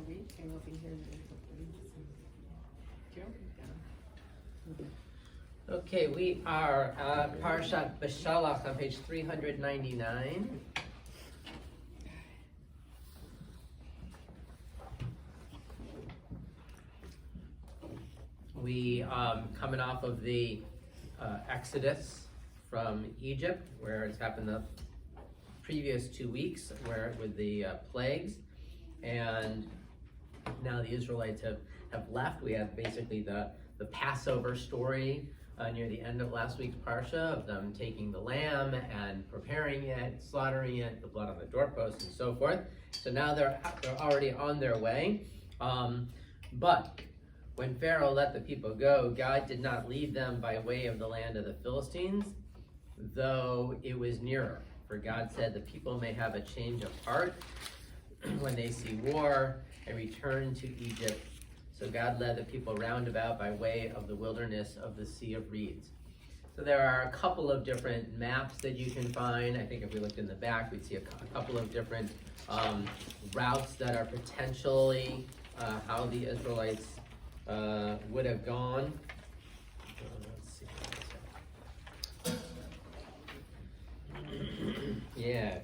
read? Came over here. Okay, we are at Parashat Beshalach on page 399. We coming off of the Exodus from Egypt, where it's happened the previous 2 weeks, where with the plagues, and now the Israelites have left. We have basically the Passover story near the end of last week's parsha of them taking the lamb and preparing it, slaughtering it, the blood on the doorpost, and so forth. So now they're already on their way. But when Pharaoh let the people go, God did not lead them by way of the land of the Philistines, though it was nearer. For God said, the people may have a change of heart when they see war and return to Egypt. So God led the people round about by way of the wilderness of the Sea of Reeds. So there are a couple of different maps that you can find. I think if we looked in the back, we'd see a couple of different routes that are potentially how the Israelites would have gone. Let's see. Yeah.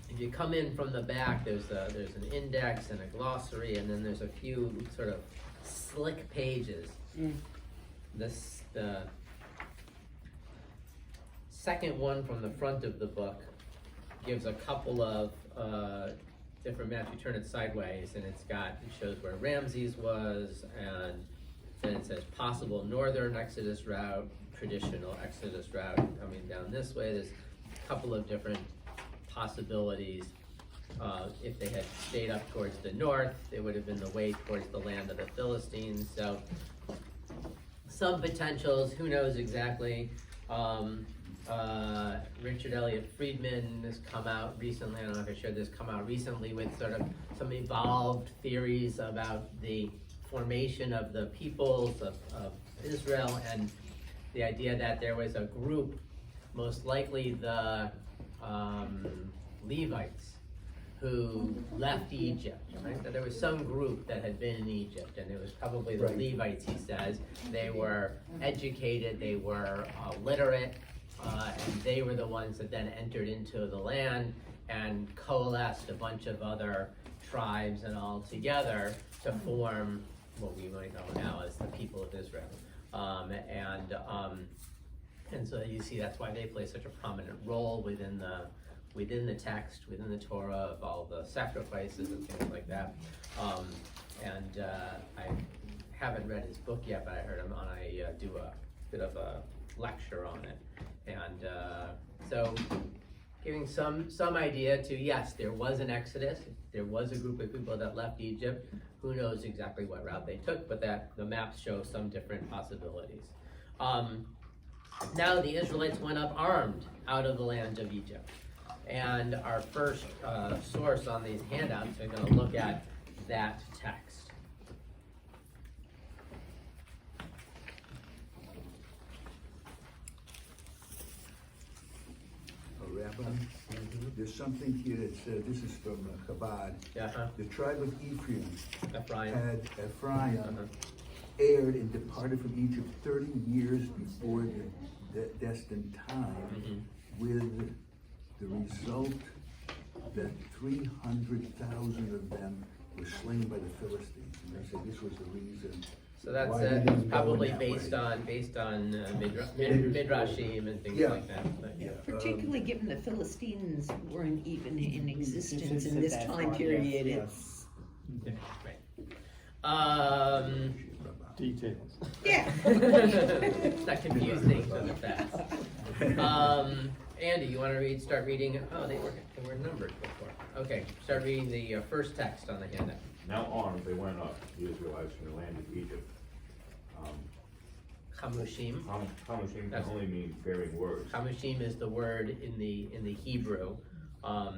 If you come in from the back, there's an index and a glossary, and then there's a few sort of slick pages. The second one from the front of the book gives a couple of different maps. You turn it sideways, and it shows where Ramses was, and then it says possible northern Exodus route, traditional Exodus route coming down this way. There's a couple of different possibilities. If they had stayed up towards the north, it would have been the way towards the land of the Philistines. So some potentials, who knows exactly. Richard Elliott Friedman has come out recently, I don't know if I shared this, come out recently with sort of some evolved theories about the formation of the peoples of Israel, and the idea that there was a group, most likely the Levites, who left Egypt, right? That there was some group that had been in Egypt, and it was probably the Levites, he says. They were educated, they were literate, and they were the ones that then entered into the land and coalesced a bunch of other tribes and all together to form what we might know now as the people of Israel. And so you see that's why they play such a prominent role within the text, within the Torah, of all the sacrifices and things like that. I haven't read his book yet, but I heard him do a bit of a lecture on it. And so giving some idea to, yes, there was an exodus, there was a group of people that left Egypt. Who knows exactly what route they took, but that the maps show some different possibilities. Now the Israelites went up armed out of the land of Egypt. And our first source on these handouts, we're going to look at that text. Rabbi, there's something here that says, this is from Chabad. The tribe of Ephraim erred and departed from Egypt 30 years before the destined time, with the result that 300,000 of them were slain by the Philistines. And they said this was the reason. So that's probably based on Midrashim and things like that. But, particularly given the Philistines weren't even in existence in this time period. It's Details. Yeah. It's not confusing for the fast. Andy, you want to start reading? Oh, they were numbered before. Okay, start reading the first text on the handout. Now armed, they went up, the Israelites, from the land of Egypt. Chamushim. Chamushim can only mean bearing words. Chamushim is the word in the Hebrew. So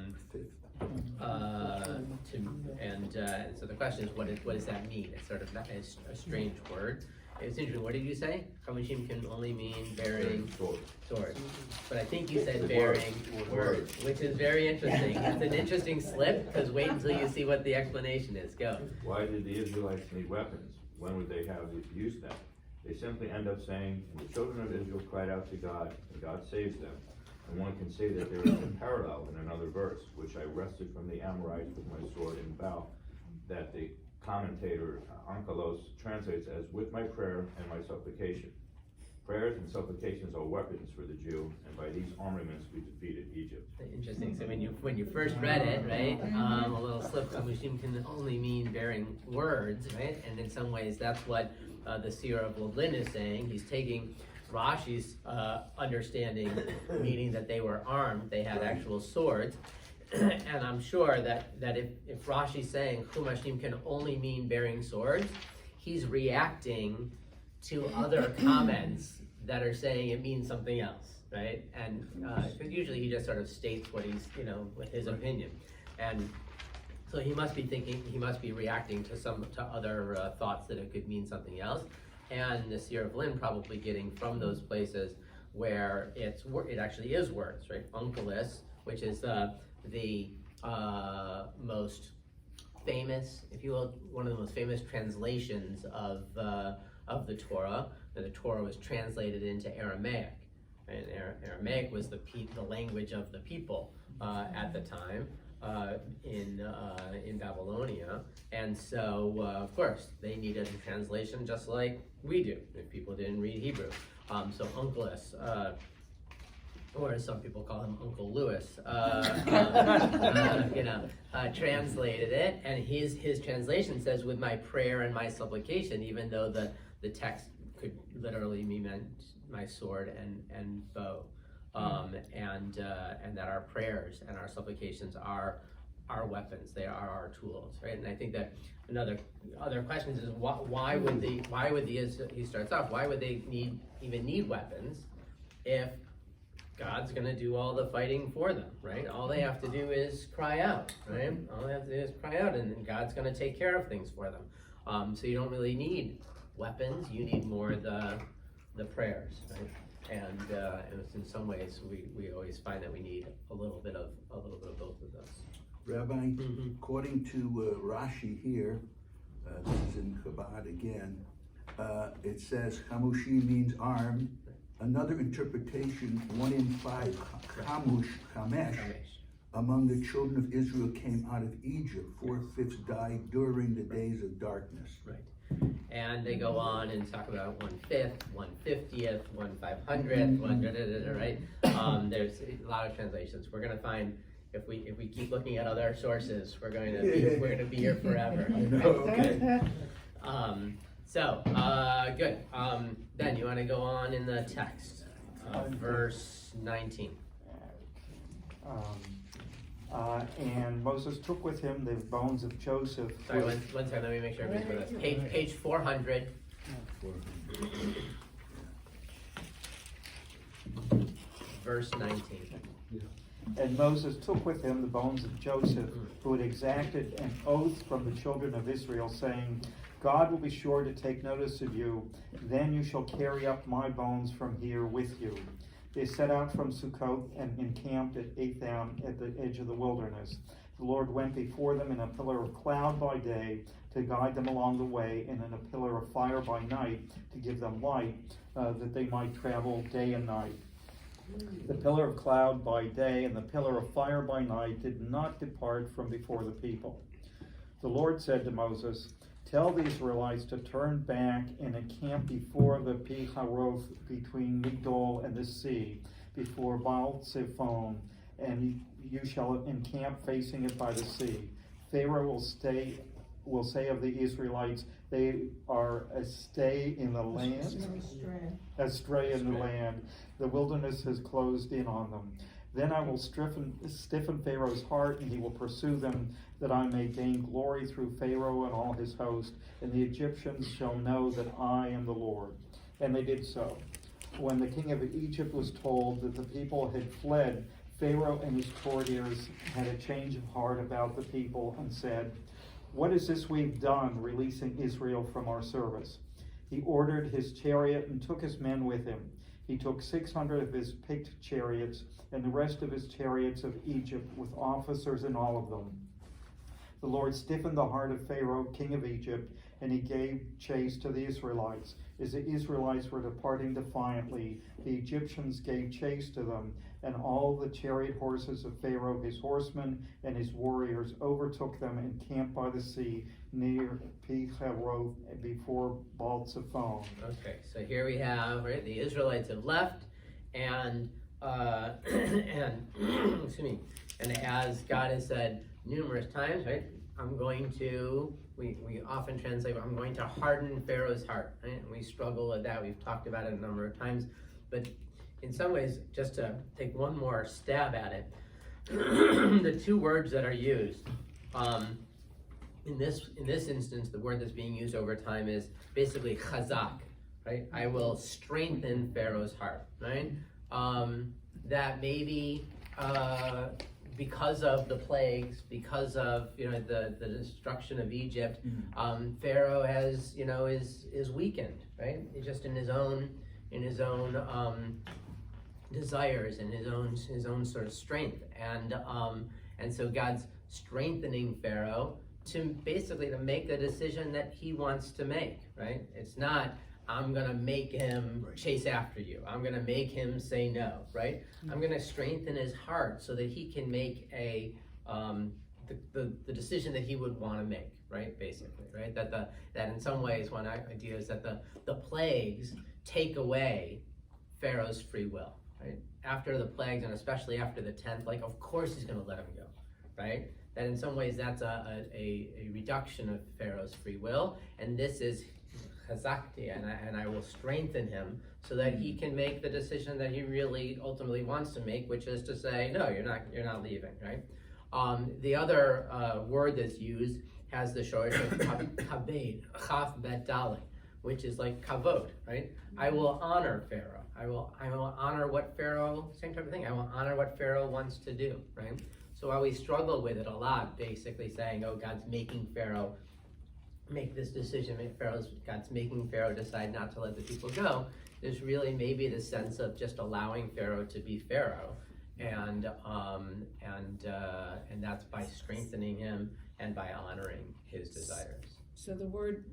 the question is, what does that mean? It's sort of a strange word. it's interesting, what did you say? Chamushim can only mean bearing sword. But I think you said Word. bearing Word. word, which is very interesting. It's an interesting slip, because wait until you see what the explanation is. Go. Why did the Israelites need weapons? When would they have used them? They simply end up saying, and the children of Israel cried out to God, and God saves them. And one can say that there is a parallel in another verse, which I wrested from the Amorites with my sword in bow, that the commentator Onkelos translates as with my prayer and my supplication. Prayers and supplications are weapons for the Jew, and by these armaments we defeated Egypt. Interesting. So when you first read it, right, a little slip, Chamushim can only mean bearing words, right? And in some ways, that's what the seer of Lublin is saying. He's taking Rashi's understanding, meaning that they were armed, they had actual swords. And I'm sure that if Rashi's saying Chumashim can only mean bearing swords, he's reacting to other comments that are saying it means something else, right? And because usually he just sort of states what he's, with his opinion. And so he must be thinking, he must be reacting to other thoughts that it could mean something else. And the seer of Lynn probably getting from those places where it actually is words, right? Onkelos, which is the most famous, if you will, one of the most famous translations of the Torah. The Torah was translated into Aramaic, and Aramaic was the language of the people at the time in Babylonia, and so of course they needed a translation just like we do if people didn't read Hebrew. So Onkelos, or as some people call him Uncle Lewis, translated it, and his translation says, with my prayer and my supplication, even though the text could literally mean my sword and bow, and that our prayers and our supplications are our weapons, they are our tools, right? And I think that other questions is why would he starts off, why would they even need weapons if God's gonna do all the fighting for them, right? All they have to do is cry out, right? All they have to do is cry out, and then God's gonna take care of things for them. So you don't really need weapons, you need more the prayers, right? And it's in some ways we always find that we need a little bit of both of those. Rabbi, according to Rashi here, this is in Chabad again, it says Chamushi means armed. Another interpretation, 1 in 5, Chamesh, among the children of Israel came out of Egypt. 4/5 died during the days of darkness. Right. And they go on and talk about 1/5, 1/50th, 1/500th, right? There's a lot of translations. We're gonna find if we keep looking at other sources, we're gonna be here forever. Okay. So good. Ben, you want to go on in the text, verse 19. And Moses took with him the bones of Joseph. Sorry, one second, let me make sure everybody's with us. Page 400. Verse 19. And Moses took with him the bones of Joseph, who had exacted an oath from the children of Israel, saying, God will be sure to take notice of you, then you shall carry up my bones from here with you. They set out from Succoth and encamped at Etham at the edge of the wilderness. The Lord went before them in a pillar of cloud by day to guide them along the way, and in a pillar of fire by night to give them light, that they might travel day and night. The pillar of cloud by day and the pillar of fire by night did not depart from before the people. The Lord said to Moses, tell the Israelites to turn back and encamp before the Pi-haroth between Migdol and the sea, before Baal-Zephon, and you shall encamp facing it by the sea. Pharaoh will say of the Israelites, they are astray in the land. Astray in the land. The wilderness has closed in on them. Then I will stiffen Pharaoh's heart, and he will pursue them, that I may gain glory through Pharaoh and all his host, and the Egyptians shall know that I am the Lord. And they did so. When the king of Egypt was told that the people had fled, Pharaoh and his courtiers had a change of heart about the people and said, what is this we've done, releasing Israel from our service? He ordered his chariot and took his men with him. He took 600 of his picked chariots and the rest of his chariots of Egypt with officers in all of them. The Lord stiffened the heart of Pharaoh, king of Egypt, and he gave chase to the Israelites. As the Israelites were departing defiantly, the Egyptians gave chase to them, and all the chariot horses of Pharaoh, his horsemen, and his warriors overtook them and camped by the sea near Pi-hahiroth before Baal-zephon. Okay, so here we have, right, the Israelites have left, and and excuse me, and as God has said numerous times, right, I'm going to, we often translate, I'm going to harden Pharaoh's heart, right? And we struggle with that. We've talked about it a number of times, but in some ways, just to take one more stab at it, the two words that are used, in this instance, the word that's being used over time is basically chazak, right? I will strengthen Pharaoh's heart, right? That maybe because of the plagues, because of the destruction of Egypt, Pharaoh has is weakened, right? Just in his own desires and his own sort of strength, and so God's strengthening Pharaoh to basically to make the decision that he wants to make, right? It's not, I'm gonna make him chase after you. I'm gonna make him say no, right? I'm gonna strengthen his heart so that he can make the decision that he would want to make, right? Basically, right? That in some ways, one idea is that the plagues take away Pharaoh's free will, right? After the plagues, and especially after the 10th, like of course he's gonna let him go, right? That in some ways that's a reduction of Pharaoh's free will, and this is chazakti, and I will strengthen him so that he can make the decision that he really ultimately wants to make, which is to say, no, you're not leaving, right? The other word that's used has the short of kabed, chaf bet dalet, which is like kavod, right? I will honor Pharaoh. I will honor what Pharaoh, same type of thing. I will honor what Pharaoh wants to do, right? So while we struggle with it a lot, basically saying, oh, God's making Pharaoh make this decision, God's making Pharaoh decide not to let the people go, there's really maybe the sense of just allowing Pharaoh to be Pharaoh, and that's by strengthening him and by honoring his desires. So the word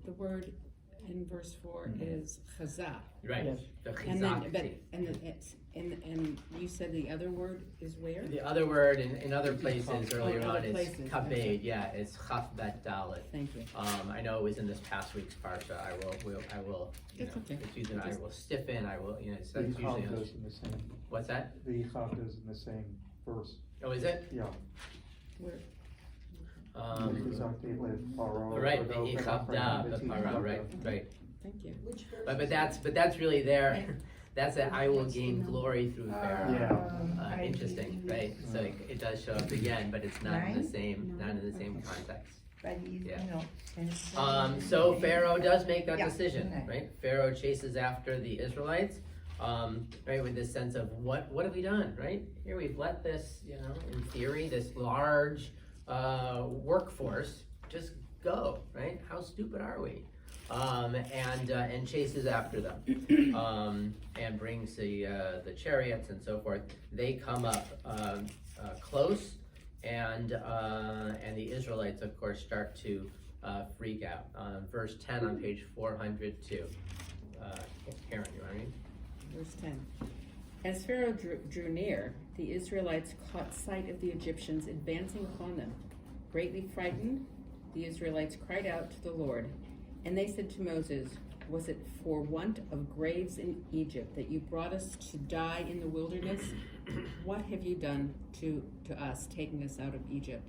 in verse 4 is chazak. Right. Yes. The And then, chizakti. and you said the other word is where? The other word in other places earlier other on is places, kabed. okay. Yeah, it's chaf bet dalet. Thank you. I know it was in this past week's parsha. I will. It's okay. It's using I will stiffen. I will. It's The usually. Yichad goes in the same. What's that? The Yichad goes in the same verse. Oh, is it? Yeah. Where? Chazakti led Pharaoh. Right. Pharaoh, B'ichavda, Pharaoh, b'para. Right. Thank you. But that's really there. That's it. I will gain glory through Pharaoh. Yeah. Interesting, right? So it does show up again, but it's not in the same context. But he's, Yeah. So Pharaoh does make that Yeah. decision, Okay. right? Pharaoh chases after the Israelites, right, with this sense of what have we done, right? Here we've let this, in theory, this large workforce just go, right? How stupid are we? And chases after them, and brings the chariots and so forth. They come up close, and the Israelites, of course, start to freak out. Verse 10 on page 402. Karen, you want to read? Verse 10. As Pharaoh drew near, the Israelites caught sight of the Egyptians advancing upon them. Greatly frightened, the Israelites cried out to the Lord, and they said to Moses, "Was it for want of graves in Egypt that you brought us to die in the wilderness? What have you done to us, taking us out of Egypt?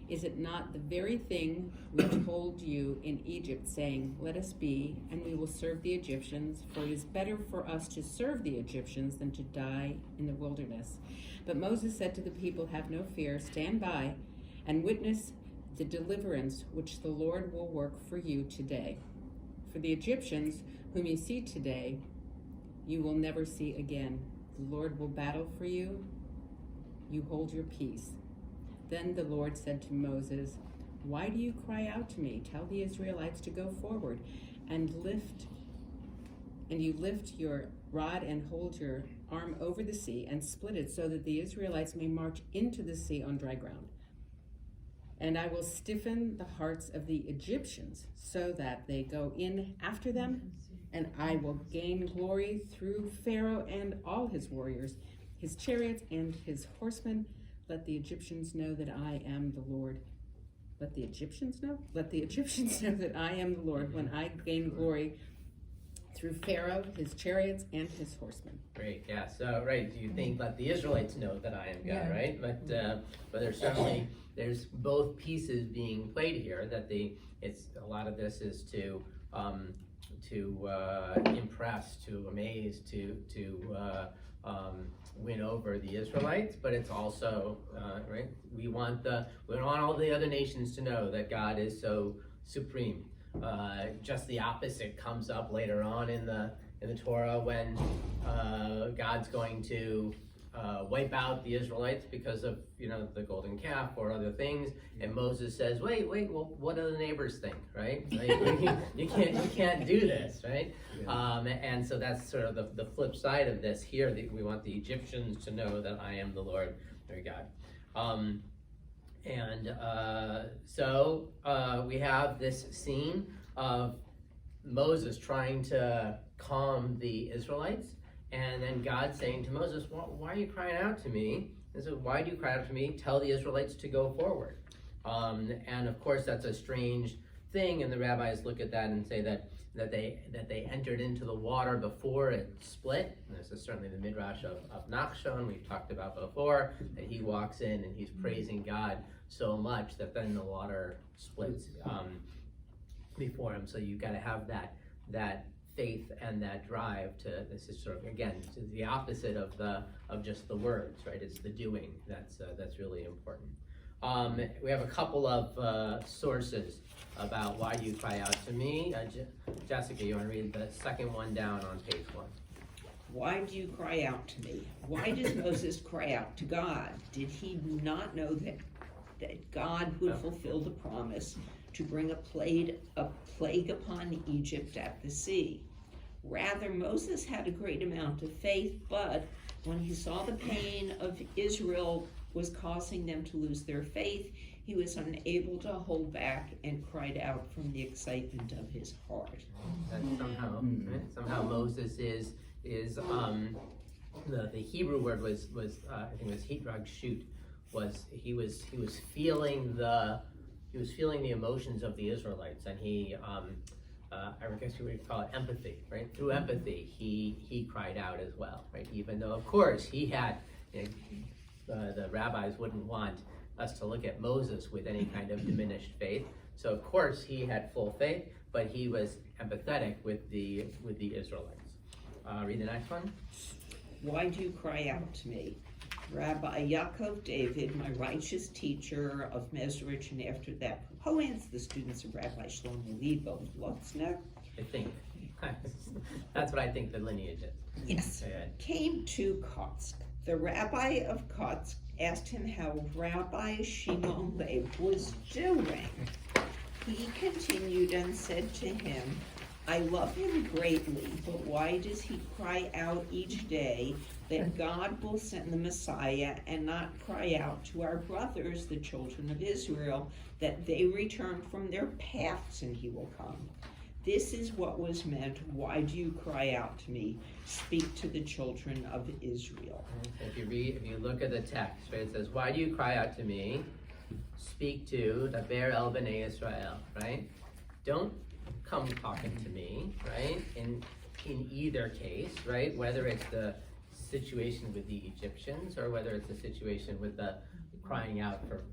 Is it not the very thing we told you in Egypt, saying, 'Let us be, and we will serve the Egyptians, for it is better for us to serve the Egyptians than to die in the wilderness?' But Moses said to the people, 'Have no fear, stand by, and witness the deliverance which the Lord will work for you today. For the Egyptians, whom you see today, you will never see again. The Lord will battle for you. You hold your peace.' Then the Lord said to Moses, 'Why do you cry out to me? Tell the Israelites to go forward and lift And you lift your rod and hold your arm over the sea and split it so that the Israelites may march into the sea on dry ground. And I will stiffen the hearts of the Egyptians so that they go in after them, and I will gain glory through Pharaoh and all his warriors, his chariots and his horsemen. Let the Egyptians know that I am the Lord. Let the Egyptians know? Let the Egyptians know that I am the Lord when I gain glory through Pharaoh, his chariots, and his horsemen. Great, yeah. So, right, you think let the Israelites know that I am God, Yeah. right? But there's both pieces being played here. That it's a lot of this is to impress, to amaze, to win over the Israelites. But it's also right. We want all the other nations to know that God is so supreme. Just the opposite comes up later on in the Torah when God's going to wipe out the Israelites because of the golden calf or other things, and Moses says, "Wait, well, what do the neighbors think?" Right? Like, you can't do this, right? And so that's sort of the flip side of this here. That we want the Egyptians to know that I am the Lord, their God. So we have this scene of Moses trying to calm the Israelites, and then God saying to Moses, why are you crying out to me? And so, why do you cry out to me? Tell the Israelites to go forward. And of course, that's a strange thing, and the rabbis look at that and say that they entered into the water before it split. And this is certainly the midrash of Nachshon we've talked about before, that he walks in and he's praising God so much that then the water splits before him. So you've got to have that faith and that drive to. This is sort of, again, the opposite of just the words, right? It's the doing that's really important. We have a couple of sources about why you cry out to me. Jessica, you want to read the second one down on page 1? Why do you cry out to me? Why does Moses cry out to God? Did he not know that God would fulfill the promise to bring a plague upon Egypt at the sea? Rather, Moses had a great amount of faith, but when he saw the pain of Israel was causing them to lose their faith, he was unable to hold back and cried out from the excitement of his heart. That somehow Moses is the Hebrew word was I think it was hitrag shoot, was he was feeling the emotions of the Israelites, and he I guess you would call it empathy, right? Through empathy, he cried out as well, right? Even though, of course, he had the rabbis wouldn't want us to look at Moses with any kind of diminished faith. So of course he had full faith, but he was empathetic with the Israelites. Read the next one. Why do you cry out to me? Rabbi Yaakov David, my righteous teacher of Mezrich, and after that, Hoans, the students of Rabbi Shlomo Libo of Lutzner. I think. That's what I think the lineage is. Yes. Came to Kotsk. The rabbi of Kotsk asked him how Rabbi Shimon Lev was doing. He continued and said to him, I love him greatly, but why does he cry out each day that God will send the Messiah and not cry out to our brothers, the children of Israel, that they return from their paths and he will come? This is what was meant. Why do you cry out to me? Speak to the children of Israel. If you look at the text, right, it says, why do you cry out to me? Speak to the Ber El Bnei Israel, right? Don't come talking to me, right? In either case, right? Whether it's the situation with the Egyptians or whether it's the situation with the crying out for,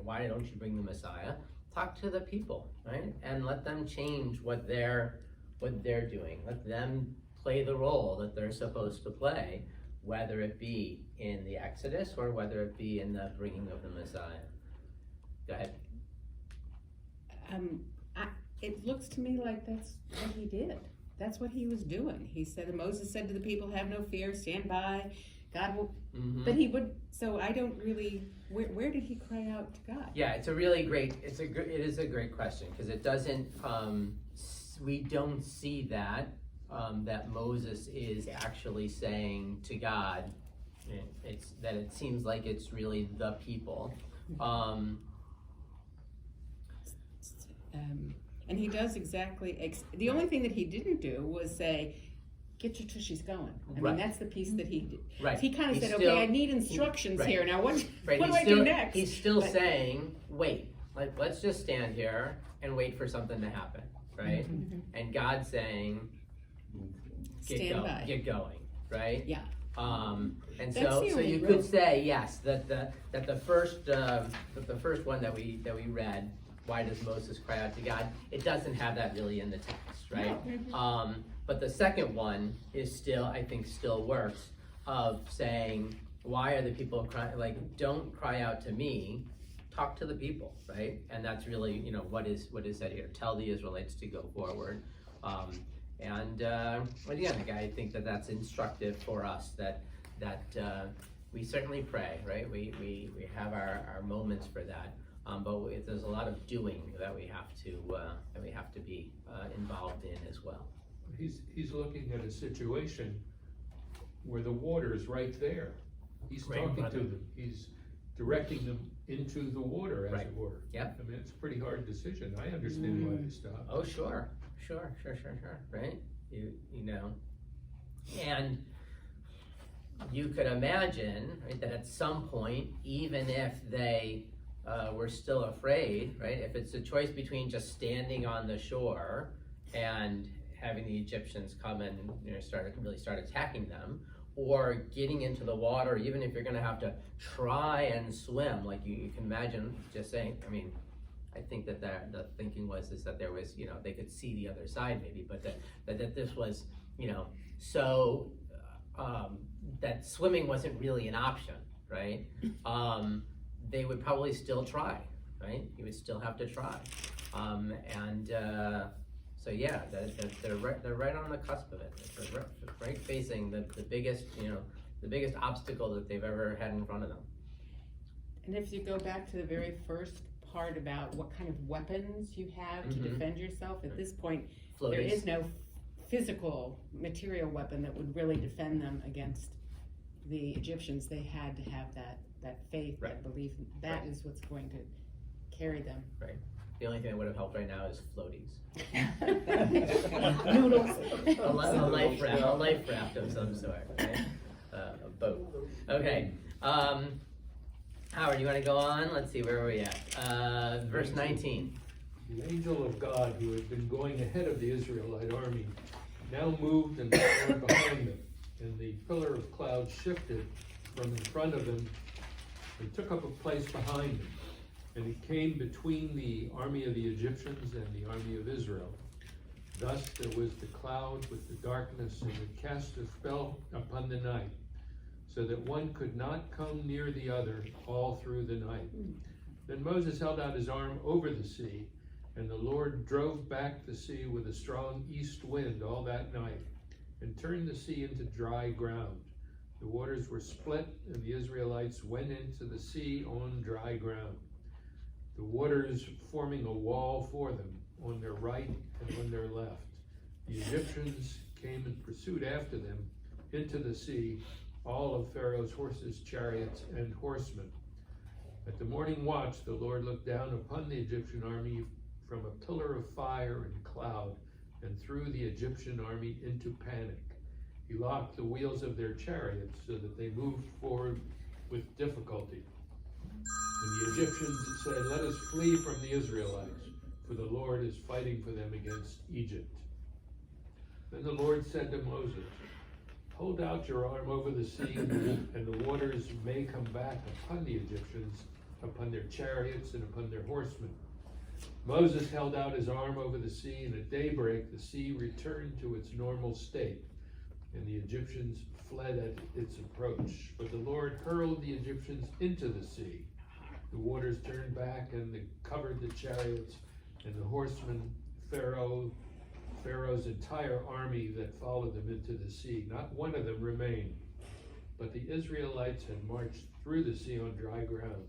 why don't you bring the Messiah? Talk to the people, right? And let them change what they're doing. Let them play the role that they're supposed to play, whether it be in the Exodus or whether it be in the bringing of the Messiah. Go ahead. It looks to me like that's what he did. That's what he was doing. He said, Moses said to the people, have no fear, stand by. God will, but he would, so I don't really, where did he cry out to God? Yeah, it is a great question, because it doesn't, we don't see that that Moses is actually saying to God, it's that it seems like it's really the people. And he does exactly, the only thing that he didn't do was say, get your tushies going. I Right. mean, that's the piece that he did. Right. He kind of He's said, still- okay, I need instructions right. here. Now what Right, do he's I still, do next? He's still But- saying, wait, like, let's just stand here and wait for something to happen, right? Mm-hmm. And God's saying, Stand by. get going, right? Yeah. And That's so the so only you real- could say yes that the first one that we read, why does Moses cry out to God? It doesn't have that really in the text, right? But the second one is still, I think, still works, of saying, why are the people crying? Like, don't cry out to me, talk to the people, right? And that's really, what is said here. Tell the Israelites to go forward. And again, I think that that's instructive for us, that we certainly pray, right? We have our moments for that. But there's a lot of doing that we have to be involved in as well. He's looking at a situation where the water is right there. He's Right in talking front to of them. He's directing them into the water, as Right. it were. Yep. I mean, it's a pretty hard decision. I understand why they stopped. Oh, sure, right? You know, and you could imagine, right, that at some point, even if they were still afraid, right, if it's a choice between just standing on the shore and having the Egyptians come and start attacking them, or getting into the water, even if you're going to have to try and swim, like you can imagine just saying, I mean, I think that the thinking was that there was, they could see the other side maybe, but that this was, so that swimming wasn't really an option, right? They would probably still try, right? You would still have to try, so yeah, they're right on the cusp of it. They're right facing the biggest, the biggest obstacle that they've ever had in front of them. And if you go back to the very first part about what kind of weapons you have to Mhm. defend yourself, at this point, Floaties. there is no physical material weapon that would really defend them against the Egyptians. They had to have that faith, Right. that belief. That is what's going to carry them. Right. The only thing that would have helped right now is floaties. Noodles. a life raft of some sort, right? A boat. Okay. Howard, you want to go on? Let's see, where are we at? Verse 19. The angel of God, who had been going ahead of the Israelite army, now moved and followed behind them, and the pillar of cloud shifted from in front of him and took up a place behind him. And he came between the army of the Egyptians and the army of Israel. Thus there was the cloud with the darkness, and it cast a spell upon the night, so that one could not come near the other all through the night. Then Moses held out his arm over the sea, and the Lord drove back the sea with a strong east wind all that night, and turned the sea into dry ground. The waters were split, and the Israelites went into the sea on dry ground, the waters forming a wall for them on their right and on their left. The Egyptians came and pursued after them into the sea, all of Pharaoh's horses, chariots, and horsemen. At the morning watch, the Lord looked down upon the Egyptian army from a pillar of fire and cloud, and threw the Egyptian army into panic. He locked the wheels of their chariots so that they moved forward with difficulty. And the Egyptians said, "Let us flee from the Israelites, for the Lord is fighting for them against Egypt." Then the Lord said to Moses, "Hold out your arm over the sea, and the waters may come back upon the Egyptians, upon their chariots and upon their horsemen." Moses held out his arm over the sea, and at daybreak the sea returned to its normal state, and the Egyptians fled at its approach. But the Lord hurled the Egyptians into the sea. The waters turned back and they covered the chariots and the horsemen, Pharaoh's entire army that followed them into the sea. Not one of them remained. But the Israelites had marched through the sea on dry ground,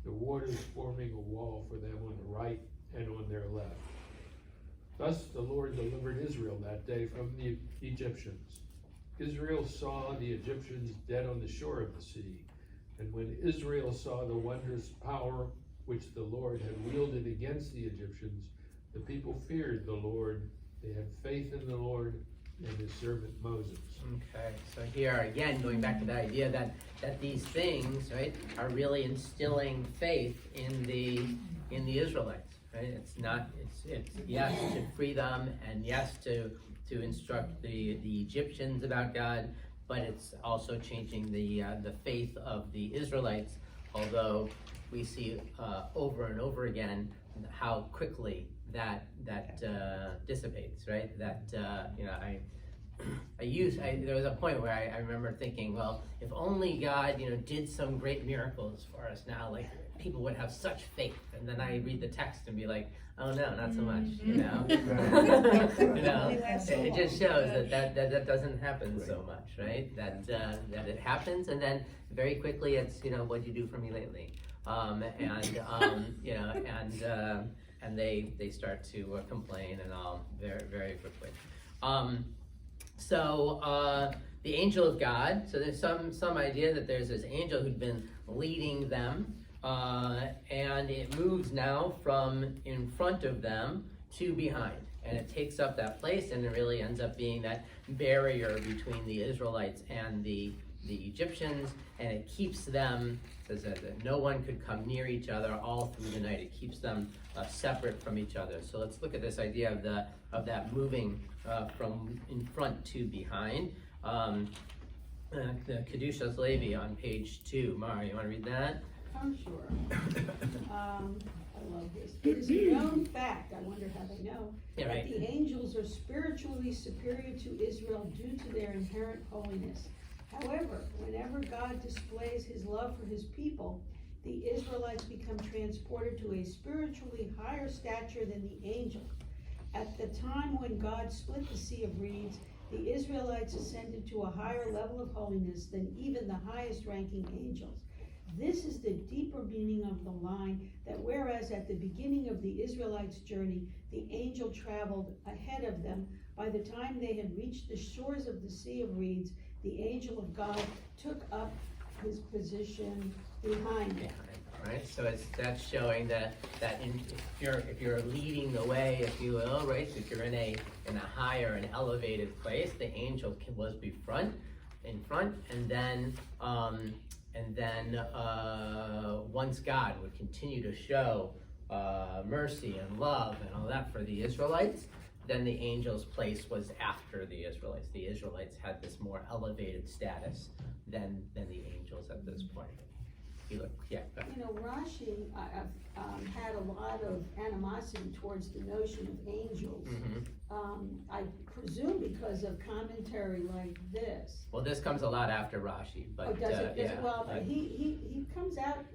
the waters forming a wall for them on the right and on their left. Thus the Lord delivered Israel that day from the Egyptians. Israel saw the Egyptians dead on the shore of the sea. And when Israel saw the wondrous power which the Lord had wielded against the Egyptians, the people feared the Lord. They had faith in the Lord and his servant Moses. Okay, so here again, going back to the idea that these things, right, are really instilling faith in the Israelites, right? It's yes to free them, and yes to instruct the Egyptians about God, but it's also changing the faith of the Israelites. Although we see over and over again how quickly that dissipates, right? That there was a point where I remember thinking, well, if only God, did some great miracles for us now, like people would have such faith. And then I read the text and be like, oh no, not so much, It just shows that doesn't happen so much, right? That it happens, and then very quickly it's, what'd you do for me lately? And they start to complain and all very, very quickly. So the angel of God, so there's some idea that there's this angel who'd been leading them, and it moves now from in front of them to behind, and it takes up that place, and it really ends up being that barrier between the Israelites and the Egyptians, and it keeps them, says that no one could come near each other all through the night. It keeps them separate from each other. So let's look at this idea of that moving from in front to behind. The Kedushas Levi on page 2. Mara, you want to read that? Oh, sure. I love this. It is a known fact, I wonder how they know, Yeah, right. that the angels are spiritually superior to Israel due to their inherent holiness. However, whenever God displays his love for his people, the Israelites become transported to a spiritually higher stature than the angels. At the time when God split the Sea of Reeds, the Israelites ascended to a higher level of holiness than even the highest ranking angels. This is the deeper meaning of the line that whereas at the beginning of the Israelites' journey, the angel traveled ahead of them, by the time they had reached the shores of the Sea of Reeds, the angel of God took up his position behind them. Right, so that's showing that if you're leading the way, if you will, right? So if you're in a higher and elevated place, the angel was in front, and then once God would continue to show mercy and love and all that for the Israelites, then the angel's place was after the Israelites. The Israelites had this more elevated status than the angels at this point. Rashi had a lot of animosity towards the notion of angels. I presume because of commentary like this. Well, this comes a lot after Rashi, but Does it? yeah. Well, he comes out,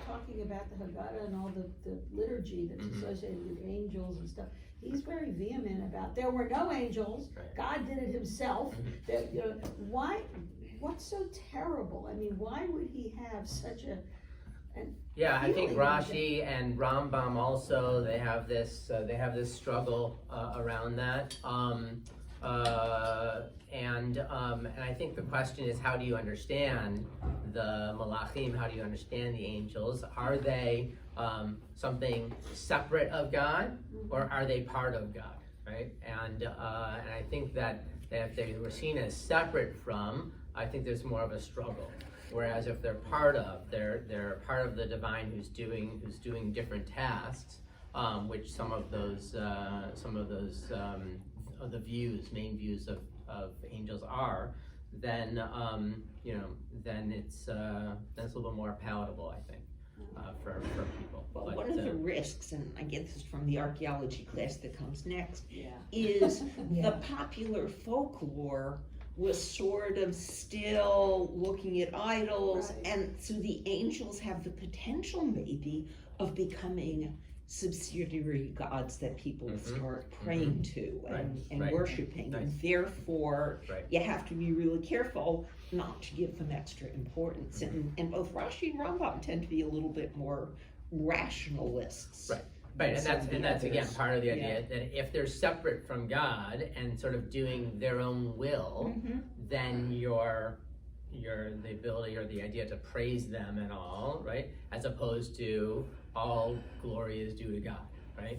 talking about the Haggadah and all the liturgy that's associated with angels and stuff. He's very vehement about there were no angels. Right. God did it himself. That why? What's so terrible? I mean, why would he have such a? I think Rashi and Rambam also they have this struggle around that, and I think the question is, how do you understand the Malachim? How do you understand the angels? Are they something separate of God, or are they part of God? Right? And I think that if they were seen as separate from, I think there's more of a struggle. Whereas if they're part of the divine who's doing different tasks, which some of those the main views of angels are, then then it's a little bit more palatable, I think, for people. Well, But, one of the risks, and I get this from the archaeology class that comes next, is the popular folklore was sort of still looking at idols, Right. and so the angels have the potential maybe of becoming subsidiary gods that people start praying to and Right. worshiping, Right. and therefore Right. you have to be really careful not to give them extra importance. And both Rashi and Rambam tend to be a little bit more rationalists. Right. Right, and that's again others. part of the Yeah. idea that if they're separate from God and sort of doing their own will, then your the ability or the idea to praise them and all, right, as opposed to all glory is due to God, right?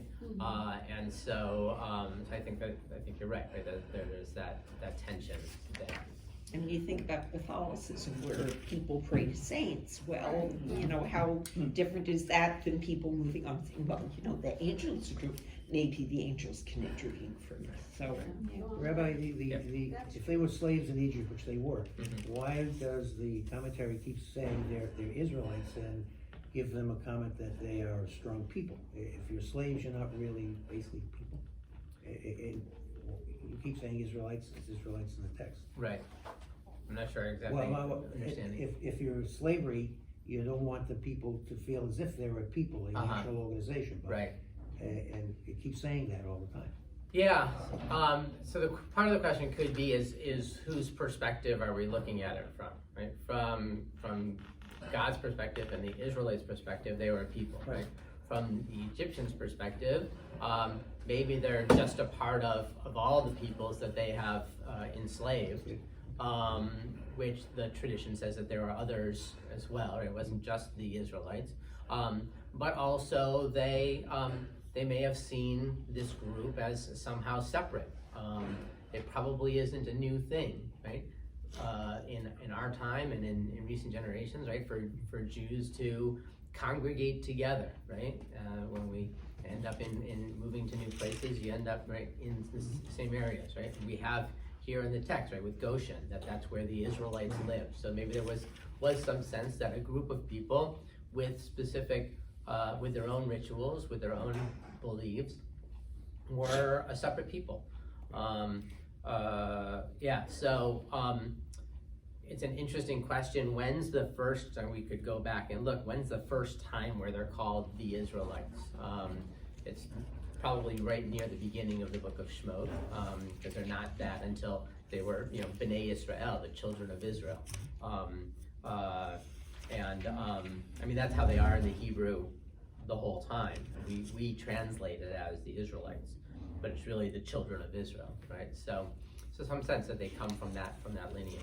And so I think you're right, that there's that tension there. And you think about Catholicism where people pray to saints, well, you know, how different is that than people moving on saying, well, you know, the angels are true, maybe the angels can intervene for me, so. Rabbi, if they were slaves in Egypt, which they were, Mm-hmm. why does the commentary keep saying they're Israelites and give them a comment that they are strong people? If you're slaves, you're not really basically people. You keep saying Israelites, it's Israelites in the text. Right. I'm not sure exactly understanding. If you're slavery, you don't want the people to feel as if they're a people, an actual organization. But, Right. And it keeps saying that all the time. Yeah. So the part of the question could be is whose perspective are we looking at it from? Right. From God's perspective and the Israelites' perspective, they were a people. Right. From the Egyptians' perspective, maybe they're just a part of all the peoples that they have enslaved. Which the tradition says that there are others as well. Right? It wasn't just the Israelites, but also they may have seen this group as somehow separate. It probably isn't a new thing, right? In our time and in recent generations, right? For Jews to congregate together, right? When we end up in moving to new places, you end up right in the same areas, right? We have here in the text, right, with Goshen, that's where the Israelites lived. So maybe there was some sense that a group of people with specific, with their own rituals, with their own beliefs, were a separate people. It's an interesting question. When's the first, and we could go back and look, when's the first time where they're called the Israelites? It's probably right near the beginning of the book of Shemot, because they're not that until they were, Bnei Israel, the children of Israel. That's how they are in the Hebrew the whole time. We translate it as the Israelites, but it's really the children of Israel, right? So some sense that they come from that lineage.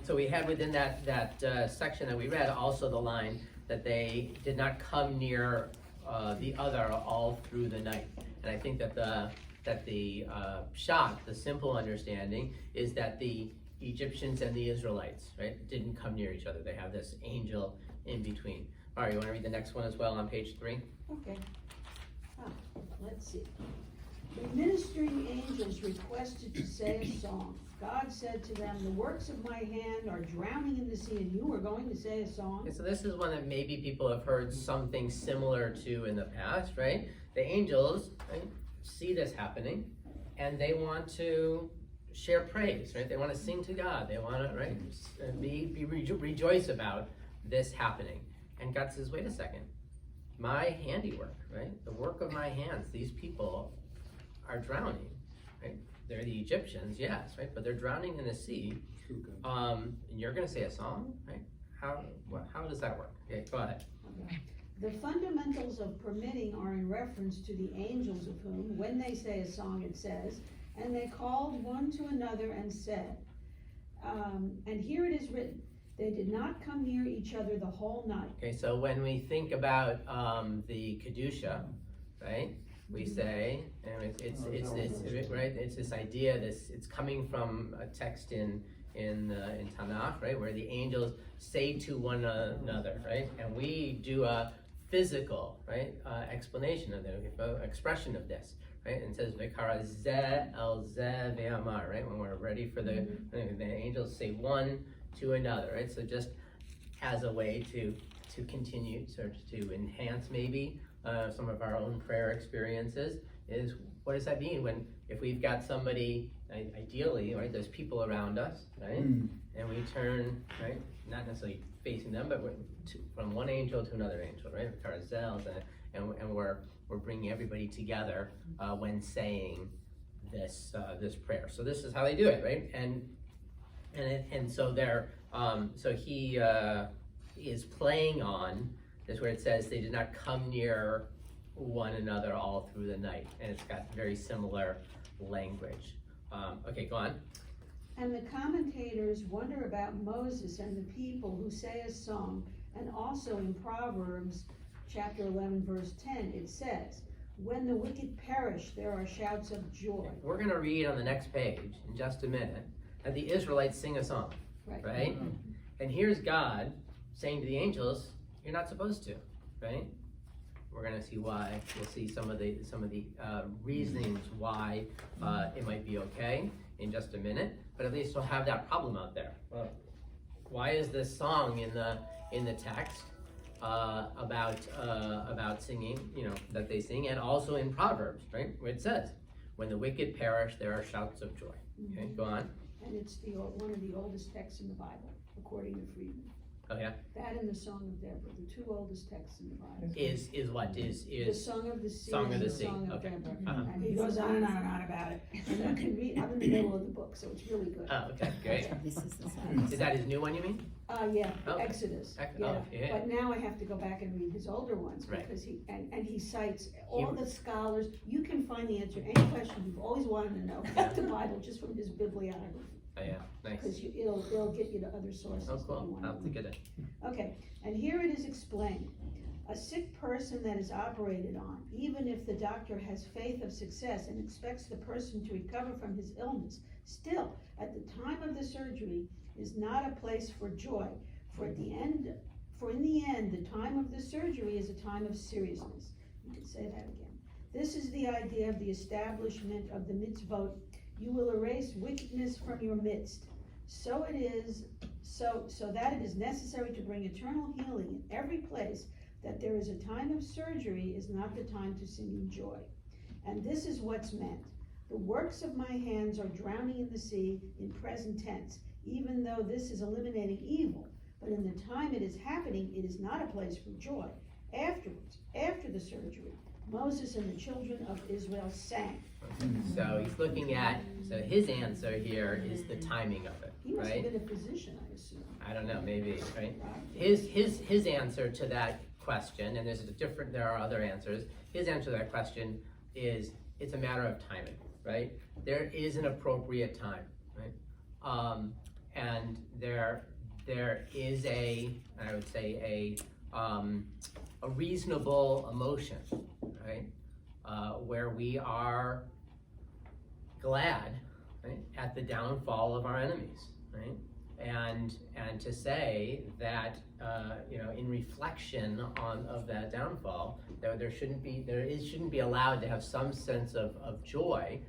So we had within that section that we read also the line that they did not come near the other all through the night. And I think that the pshat, the simple understanding, is that the Egyptians and the Israelites, right, didn't come near each other. They have this angel in between. All right, you want to read the next one as well on page 3? Okay. Let's see. The ministering angels requested to say a song. God said to them, the works of my hand are drowning in the sea, and you are going to say a song? Okay, so this is one that maybe people have heard something similar to in the past, right? The angels, right, see this happening, and they want to share praise, right? They want to sing to God. They want to, right, rejoice about this happening. And God says, wait a second. My handiwork, right? The work of my hands, these people are drowning, right? They're the Egyptians, yes, right? But they're drowning in the sea. And you're going to say a song, right? How does that work? Okay, go ahead. The fundamentals of permitting are in reference to the angels of whom, when they say a song, it says, and they called one to another and said, and here it is written, they did not come near each other the whole night. Okay, so when we think about the Kedusha, right? We say, and it's right. It's this idea. It's coming from a text in Tanakh, right, where the angels say to one another, right, and we do a physical, right, explanation of the expression of this, right, and it says "V'kara zeh el zeh ve'amar," right, when we're ready for the angels say one to another, right, so just as a way to continue to enhance maybe some of our own prayer experiences, is what does that mean if we've got somebody, ideally, right, there's people around us, right, and we turn, right, not necessarily facing them, but from one angel to another angel, right, and we're bringing everybody together when saying this prayer. So this is how they do it, right, and so they're so he is playing on is where it says they did not come near one another all through the night, and it's got very similar language. Okay, go on. And the commentators wonder about Moses and the people who say a song, and also in Proverbs chapter 11 verse 10 it says, when the wicked perish there are shouts of joy. We're going to read on the next page in just a minute that the Israelites sing a song, right? And here's God saying to the angels, you're not supposed to, right? We're going to see why. We'll see some of the reasonings why it might be okay in just a minute. But at least we'll have that problem out there. Why is this song in the text about singing? That they sing, and also in Proverbs, right, where it says, "When the wicked perish, there are shouts of joy." Okay, go on. And it's one of the oldest texts in the Bible, according to Friedman. Oh yeah. That and the Song of Deborah, the two oldest texts in the Bible. Is what is The Song of the Sea Song of and the the Sea. Song of Okay. Deborah. And he goes on and on and on about it. And you can read, I'm in the middle of the book, so it's really good. Oh, okay, great. This is the song. Is that his new one, you mean? Yeah, Okay. Exodus, Oh, yeah. yeah. But now I have to go back and read his older ones, Right. because he cites all the scholars. You can find the answer to any question you've always wanted to know about the Bible just from his bibliography. Oh yeah, nice. Because it'll get you to other sources. Oh that you cool. wanna I'll have to get it. Okay, and here it is explained. A sick person that is operated on, even if the doctor has faith of success and expects the person to recover from his illness, still, at the time of the surgery, is not a place for joy. For in the end, the time of the surgery is a time of seriousness. You can say that again. This is the idea of the establishment of the mitzvot. You will erase wickedness from your midst. So that it is necessary to bring eternal healing in every place, that there is a time of surgery is not the time to sing in joy. And this is what's meant. The works of my hands are drowning in the sea in present tense, even though this is eliminating evil. But in the time it is happening, it is not a place for joy. Afterwards, after the surgery, Moses and the children of Israel sang. So he's looking at, so his answer here is the timing of it, He must have right? been a physician, I assume. I don't know, maybe, right? His answer to that question, and there are other answers. His answer to that question is, it's a matter of timing, right? There is an appropriate time, right? And there is I would say a reasonable emotion, right? Where we are glad, right, at the downfall of our enemies, right? And to say that in reflection of that downfall, there shouldn't be allowed to have some sense of joy,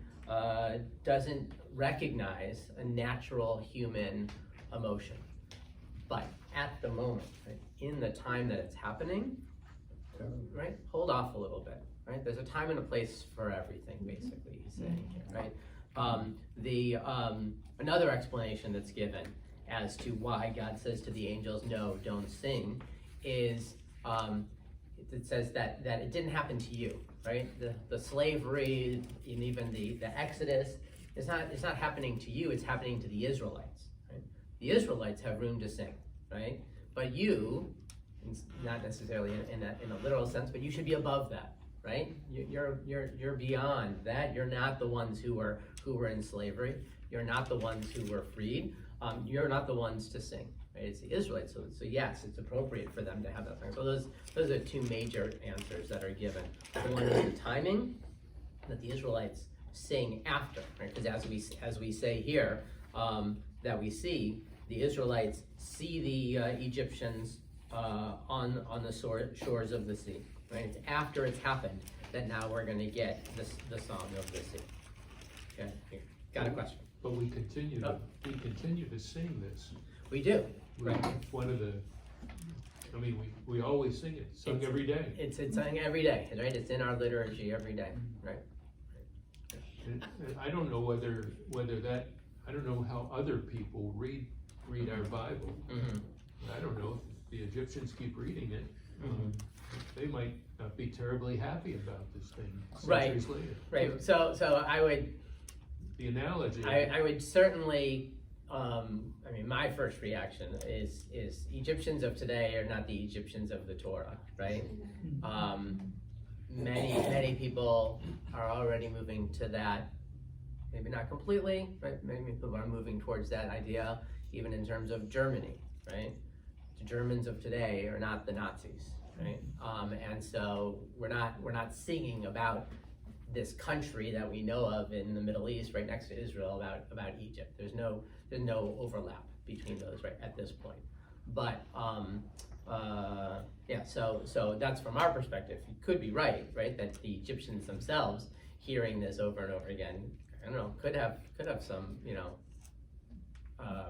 doesn't recognize a natural human emotion. But at the moment, right, in the time that it's happening, right, hold off a little bit, right? There's a time and a place for everything, basically, he's saying here, right? Another explanation that's given as to why God says to the angels, no, don't sing, is it says that it didn't happen to you, right? The slavery and even the Exodus, it's not happening to you, it's happening to the Israelites, right? The Israelites have room to sing, right? But you, not necessarily in a literal sense, but you should be above that, right? You're beyond that. You're not the ones who were in slavery. You're not the ones who were freed. You're not the ones to sing. Right? It's the Israelites. So yes, it's appropriate for them to have that song. So those are two major answers that are given. The one is the timing, that the Israelites sing after, right? Because as we say here, that we see the Israelites see the Egyptians on the shores of the sea. Right? It's after it's happened that now we're going to get the song of the sea. Okay, here. Got a question? But we continue to sing this. We do. Right. It's one of the, we always sing it, sung every day. It's sung every day, right? It's in our liturgy every day, right? And I don't know whether that, I don't know how other people read our Bible. Mm-hmm. I don't know if the Egyptians keep reading it. They might not be terribly happy about this thing centuries later. Right. So I would. The analogy. I would certainly I mean, my first reaction is Egyptians of today are not the Egyptians of the Torah, right? Many people are already moving to that, maybe not completely, but many people are moving towards that idea, even in terms of Germany, right? The Germans of today are not the Nazis, right? And so we're not singing about this country that we know of in the Middle East, right next to Israel, about Egypt. There's no overlap between those right at this point. But yeah, so that's from our perspective. You could be right, that the Egyptians themselves, hearing this over and over again, I don't know, could have some,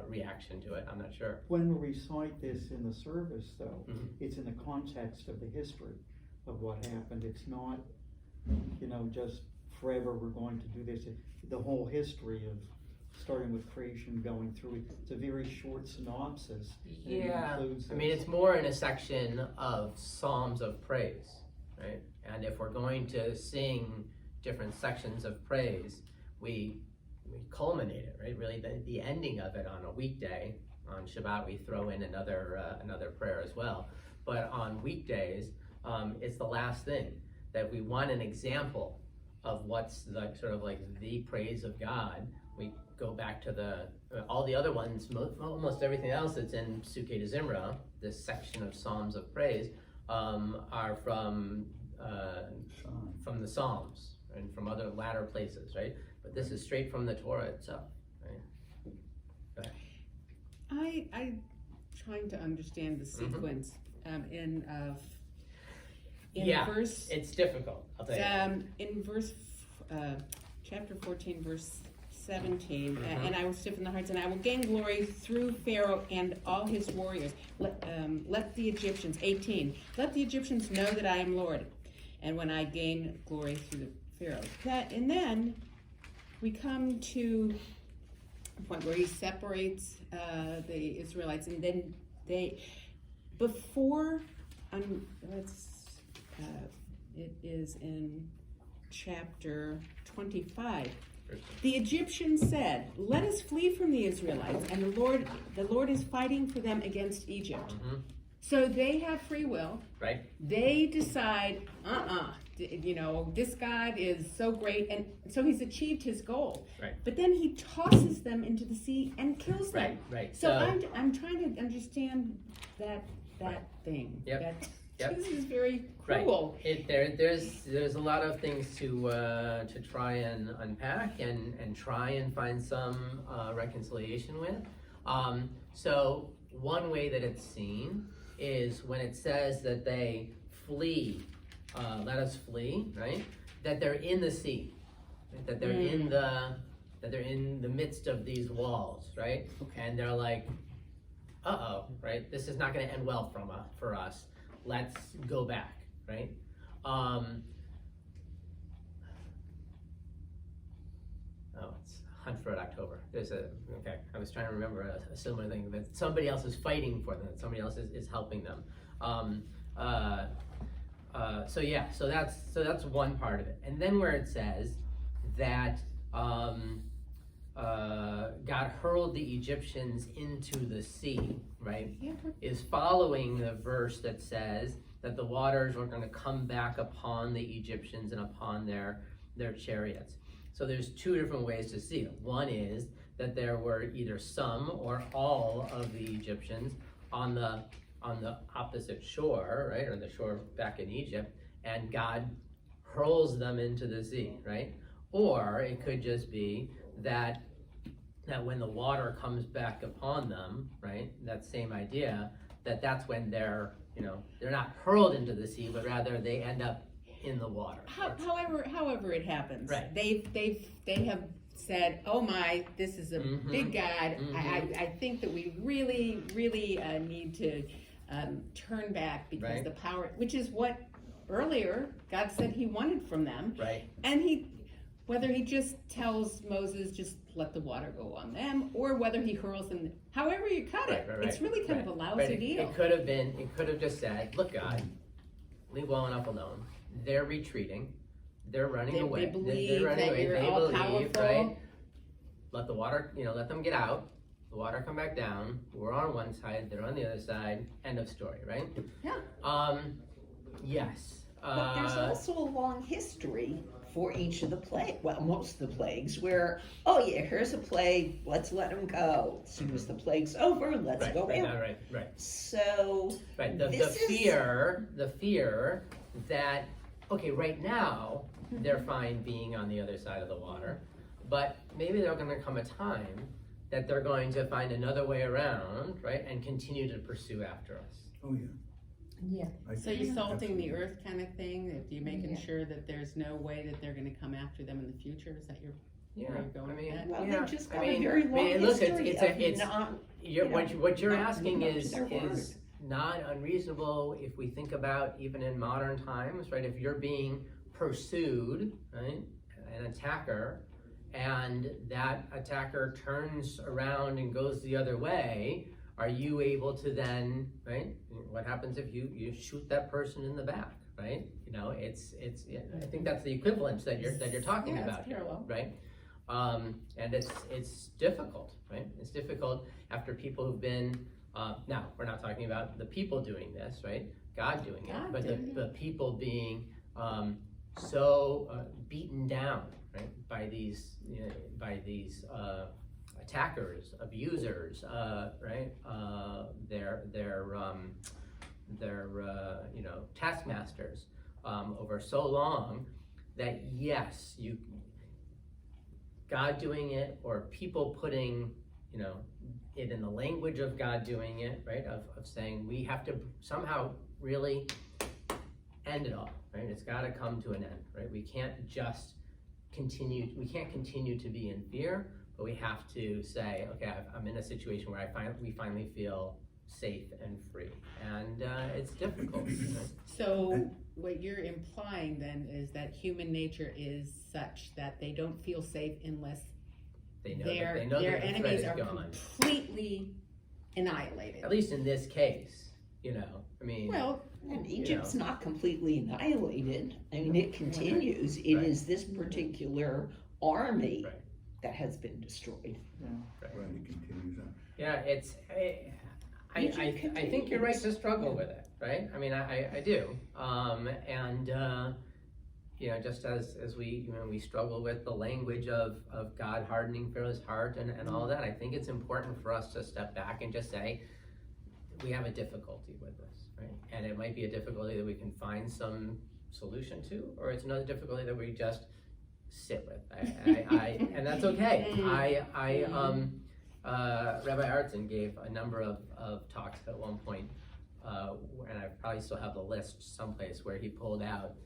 reaction to it. I'm not sure. When we recite this in the service, though, Mhm. it's in the context of the history of what happened. It's not, just forever we're going to do this. The whole history of starting with creation, going through it. It's a very short synopsis. And it Yeah, includes I mean, this. it's more in a section of Psalms of praise, right? And if we're going to sing different sections of praise, we culminate it, right? Really, the ending of it on a weekday. On Shabbat, we throw in another prayer as well. But on weekdays, it's the last thing that we want an example of what's the sort of like the praise of God. We go back to all the other ones, almost everything else that's in Sukkot Zimra, this section of Psalms of praise, are from the Psalms and from other latter places, right? But this is straight from the Torah itself, right? Go ahead. I'm trying to understand the sequence in Yeah, verse. it's difficult. I'll tell you. In verse chapter 14, verse 17, Mhm. and I will stiffen the hearts, and I will gain glory through Pharaoh and all his warriors. Let the Egyptians, 18, let the Egyptians know that I am Lord, and when I gain glory through the Pharaoh. And then we come to a point where he separates the Israelites, and then it is in chapter 25. The Egyptians said, "Let us flee from the Israelites, and the Lord is fighting for them against Egypt." Mhm. So they have free will. Right? They decide, this God is so great, and so he's achieved his goal. Right. But then he tosses them into the sea and kills them. Right. So I'm trying to understand that thing. Yep. This is very Right. cruel. There's a lot of things to try and unpack and try and find some reconciliation with. So one way that it's seen is when it says that they flee, let us flee, right? That they're in the sea, right? That they're in the midst of these walls, right? And they're like, right? This is not going to end well for us. Let's go back, right? It's Hunt for Red October. I was trying to remember a similar thing, that somebody else is fighting for them, that somebody else is helping them. So that's one part of it. And then where it says that God hurled the Egyptians into the sea, right? Yeah. Is following the verse that says that the waters are going to come back upon the Egyptians and upon their chariots. So there's two different ways to see it. One is that there were either some or all of the Egyptians on the opposite shore, right, or the shore back in Egypt, and God hurls them into the sea, right? Or it could just be that when the water comes back upon them, right, that same idea, that's when they're not hurled into the sea, but rather they end up in the water. However it happens, Right. They have said, "Oh my, this is a big God. I think that we really need to turn back because Right. the power, which is what earlier God said He wanted from them, Right. and whether He just tells Moses just let the water go on them, or whether He hurls them, however you cut it, Right. it's really kind of a lousy deal. It could have just said, "Look, God, leave well enough alone. They're retreating. They're running away. They believe They're running that away. you're They all believe, powerful. right? Let the water, let them get out. The water come back down, we're on one side, they're on the other side, end of story, right? Yeah. Yes. But there's also a long history for each of the well, most of the plagues, where, oh yeah, here's a plague, let's let them go. As soon as the plague's over, let's right, go right, in. right. So, Right, the fear that, okay, right now, they're fine being on the other side of the water, but maybe there's gonna come a time that they're going to find another way around, right, and continue to pursue after us. Oh, yeah. yeah. So you're salting the Absolutely. earth kind of thing, if you're making Yeah. sure that there's no way that they're gonna come after them in the future, is that your, Yeah, where you're going I with mean, that? Well, yeah, they've just I got mean, a very long look, history it's of not, what you're not asking living up to their word. is not unreasonable if we think about even in modern times, right? If you're being pursued, right, an attacker, and that attacker turns around and goes the other way, are you able to then, right? What happens if you shoot that person in the back, right? You know, it's. I think that's the equivalence that you're talking Yeah, it's about here, parallel. right? And it's difficult, right? It's difficult after people who've been. Now we're not talking about the people doing this, right? God doing it, God but doing the people being so beaten down, right, by these attackers, abusers, right? Their taskmasters over so long that yes, God doing it, or people putting it in the language of God doing it, right? Of saying we have to somehow really end it all, right? It's got to come to an end, right? We can't just continue. We can't continue to be in fear, but we have to say, okay, I'm in a situation where we finally feel safe and free, and it's difficult. Right? So what you're implying then is that human nature is such that they don't feel safe unless They know their that the threat enemies is are gone. completely annihilated. At least in this case, I mean. Well, And Egypt's not completely annihilated. I mean, it continues. It Right. is this particular army Right. that has been destroyed. Right, it continues on. Yeah, Egypt I think you're right to struggle with it, right? I mean, I do. Just as we struggle with the language of God hardening Pharaoh's heart and all that, I think it's important for us to step back and just say, we have a difficulty with this, right? And it might be a difficulty that we can find some solution to, or it's another difficulty that we just sit with. And that's okay. Rabbi Artson gave a number of talks at one point, and I probably still have the list someplace, where he pulled out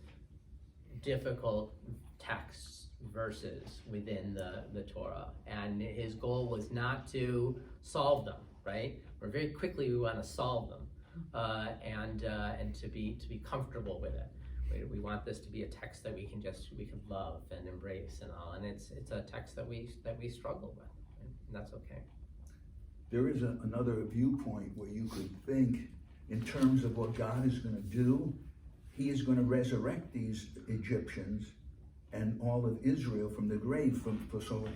difficult texts, verses within the Torah, and his goal was not to solve them, right? Or very quickly we want to solve them, and to be comfortable with it. We want this to be a text that we can love and embrace and all, and it's a text that we struggle with, and that's okay. There is another viewpoint where you could think in terms of what God is going to do. He is going to resurrect these Egyptians and all of Israel from the grave. From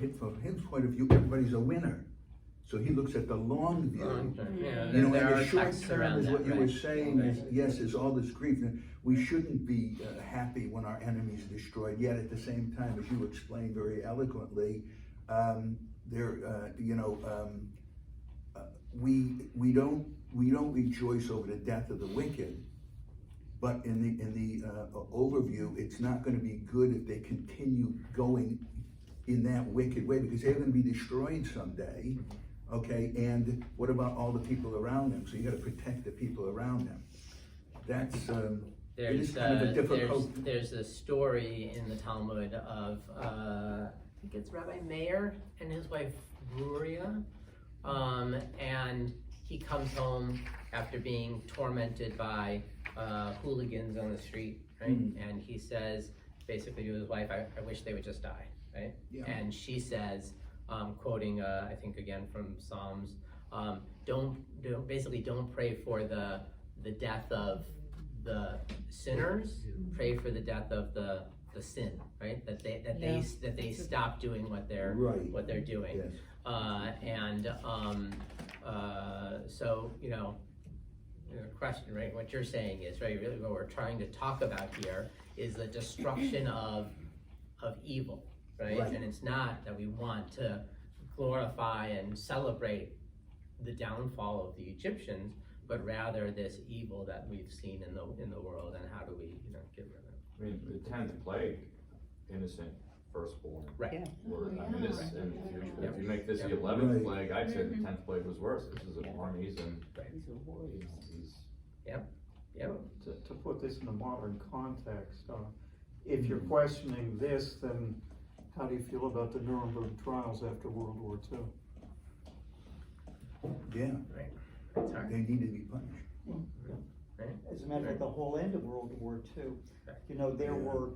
his point of view, everybody's a winner. So he looks at the long view. Yeah, You know, there and are the short texts term around is that, what you right? were saying is, Right. yes, is all this grief. And we shouldn't be happy when our enemies are destroyed. Yet at the same time, as you explained very eloquently, we don't rejoice over the death of the wicked. But in the overview, it's not going to be good if they continue going in that wicked way, because they're going to be destroyed someday. Okay, and what about all the people around them? So you got to protect the people around them. That's it is kind of a difficult. There's a story in the Talmud of I think it's Rabbi Meir and his wife Bruria, and he comes home after being tormented by hooligans on the street, right? And he says basically to his wife, I wish they would just die, right? Yeah. And she says, quoting I think again from Psalms, don't pray for the death of the sinners, pray for the death of the sin, right? That they stop doing what they're Right. doing. Yes. So, the question, right, what you're saying is, right, really what we're trying to talk about here is the destruction of evil, right? Right. And it's not that we want to glorify and celebrate the downfall of the Egyptians, but rather this evil that we've seen in the world, and how do we, get rid of it? I mean, the 10th plague, innocent firstborn. Right. Yeah. I mean, this, and if you make this the Yep. 11th Right. plague, I'd say the 10th plague was worse. This is armies and, These are warriors. these. Yep. To put this in a modern context, if you're questioning this, then how do you feel about the Nuremberg trials after World War II? Yeah, Right. It's hard. they need to be punished. Right. As a matter of fact, the whole end of World War II, Right. there Yeah. were,